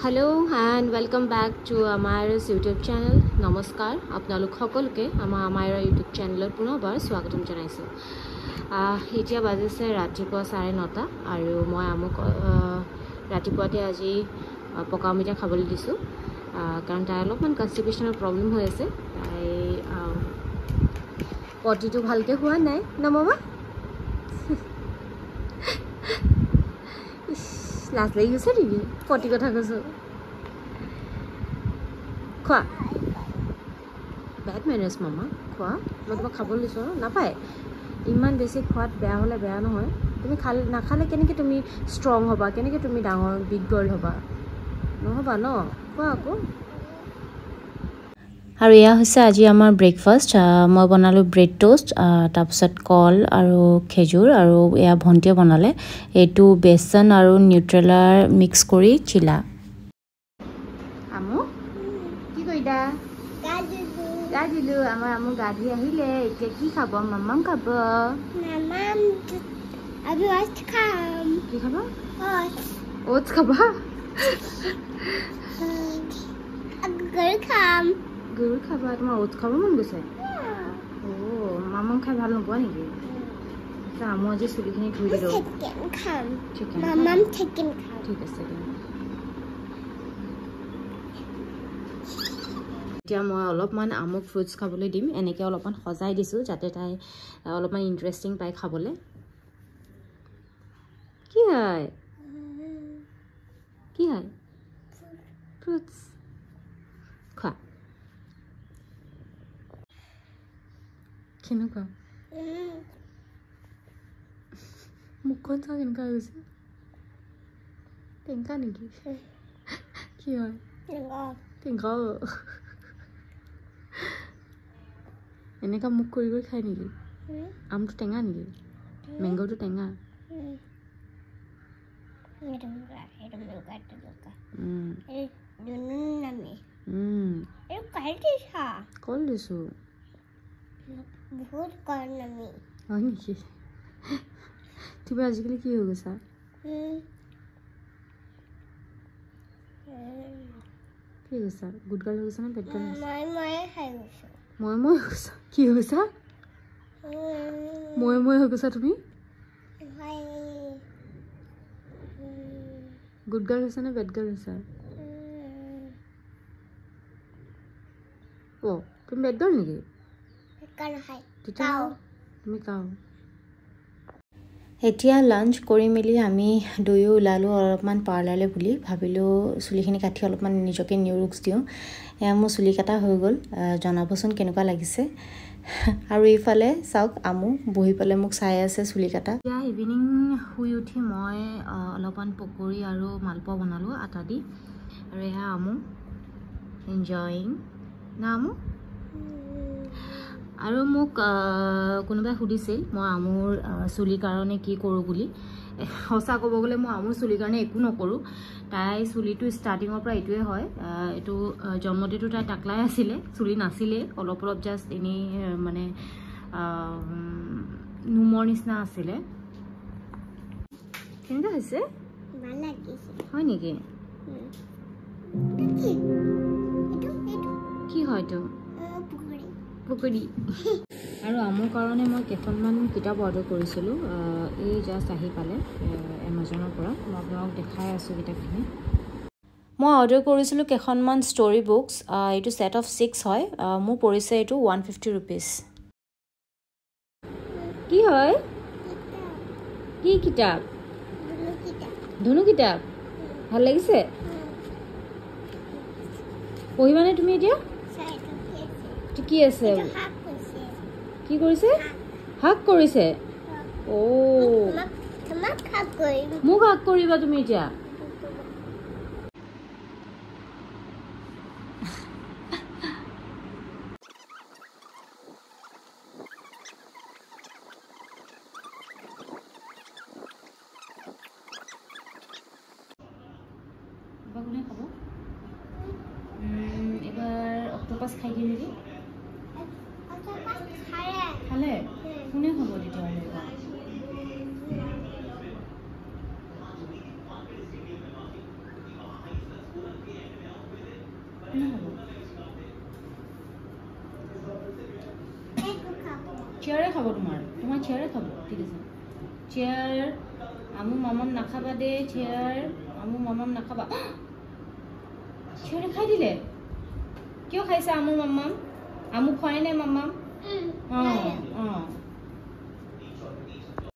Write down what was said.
Hello and welcome back to Amira's YouTube channel. Namaskar. আপোনালোক সকলোকে আমাৰ YouTube channel পুনৰবাৰ স্বাগতম জনাইছো। এতিয়া বাজিছে ৰাতিপুৱা 9:30 আৰু মই আমক ৰাতিপুৱাতে আজি পকা মিঠা খাবলৈ দিছো কাৰণ তাই অলপমান কনষ্টিপেশ্যনৰ প্ৰব্লেম হৈ আছে। তাই পটিটো ভালকে হোৱা নাই না মামা। লাজ লাগি গৈছে নেকি পটি কথা কৈছো খোৱা বেড মেনাৰ্ছ মামা খোৱা মই তোমাক খাবলৈ দিছোঁ নাপায় ইমান বেছি খোৱাত বেয়া হ'লে বেয়া নহয় তুমি নাখালে কেনেকৈ তুমি ষ্ট্ৰং হ'বা কেনেকৈ তুমি ডাঙৰ বিগ গাৰ্ল হ'বা নহ'বা ন খোৱা আকৌ আৰু এয়া হৈছে আজি আমাৰ ব্ৰেকফাষ্ট মই বনালোঁ ব্ৰেড টোষ্ট তাৰপিছত কল আৰু খেজুৰ আৰু এয়া ভণ্টিয়ে বনালে এইটো বেচন আৰু নিউট্ৰেলাৰ মিক্স কৰি চিলা আমু কি কৰিলা গা দিলোঁ আমাৰ আমু গা ধুই আহিলে এতিয়া কি খাব মামাম খাব কি খাব অ'টছ খাবা গৰু খাবা তোমাৰ অ'টছ খাব মন গৈছে অ' মামাম খাই ভাল নোপোৱা নেকি আমু আজি চুলিখিনি ধুই দিলোঁ ঠিক আছে এতিয়া মই অলপমান আমুক ফ্ৰুটছ খাবলৈ দিম এনেকৈ অলপমান সজাই দিছোঁ যাতে তাই অলপমান ইণ্টাৰেষ্টিং পাই খাবলৈ কি হয় ফ্ৰুটছ খোৱা কেনেকুৱা মুখখন চোৱা কেনেকুৱা হৈছে টেঙা নেকি কি হয় টেঙা এনেকুৱা মুখ কৰি কৰি খায় নেকি আমটো টেঙা নেকি মেংগোটো টেঙা কল দিছোঁ হয় নেকি তুমি আজিকালি কি হৈ গৈছা কি হৈ গৈছা গুড গাৰ্ল হৈ গৈছা নে বেড গাৰ্ল মই হৈ গৈছা কি হৈ গৈছা মই হৈ গৈছা তুমি গুড গাৰ্ল হৈছা নে বেড গাৰ্ল হৈছা অ' তুমি বেড গাৰ্ল নেকি তুমি কাও এতিয়া লাঞ্চ কৰি মেলি আমি দুয়ো ওলালোঁ অলপমান পাৰ্লাৰলৈ বুলি ভাবিলোঁ চুলিখিনি কাটি অলপমান নিজকে নিউ লুকছ দিওঁ এয়া মোৰ চুলি কাটা হৈ গ'ল জনাবচোন কেনেকুৱা লাগিছে আৰু এইফালে চাওক আমু বহি পেলাই মোক চাই আছে চুলি কাটা এতিয়া ইভিনিং শুই উঠি মই অলপমান পকৰি আৰু মালপোৱা বনালোঁ আটা দি আৰু এয়া আমু এনজয়িং না আমু আৰু মোক কোনোবাই সুধিছিল মই আমুৰ চুলিৰ কাৰণে কি কৰোঁ বুলি সঁচা ক'ব গ'লে মই আমুৰ চুলিৰ কাৰণে একো নকৰোঁ তাই চুলিটো ষ্টাৰ্টিঙৰ পৰা এইটোৱে হয় এইটো জন্মতেতো তাই টাকলাই আছিলে চুলি নাছিলে অলপ অলপ জাষ্ট এনেই মানে নোমৰ নিচিনা আছিলে কেনেকুৱা হৈছে হয় নেকি কি হয়তো পকৰি আৰু আমুৰ কাৰণে মই কেইখনমান কিতাপ অৰ্ডাৰ কৰিছিলোঁ এই জাষ্ট আহি পালে এমাজনৰ পৰা মই আপোনালোক দেখাই আছোঁ কিতাপখিনি মই অৰ্ডাৰ কৰিছিলোঁ কেইখনমান ষ্টৰি বুকছ এইটো ছেট অফ 6 হয় মোৰ পৰিছে এইটো 150 ৰুপিজ কি হয় কি কিতাপ ধনু কিতাপ ভাল লাগিছে পঢ়িবানে তুমি এতিয়া কি আছে কি কৰিছে হাক কৰিছে অ' মোক হাক কৰিবা তুমি এতিয়া কোনে খাব এবাৰ অক্টোপাছ খাই দিওঁ নেকি খালে কোনে খাব তেতিয়াহ'লে চেয়াৰে খাব তোমাৰ চেয়াৰে খাব ঠিক আছে চেয়াৰ আমু মামাম নাখাবা দে চেয়াৰ আমু মামাম নাখাবা চেয়াৰে খাই দিলে কিয় খাইছে আমু মামাম আমু খোৱাই নাই মামাম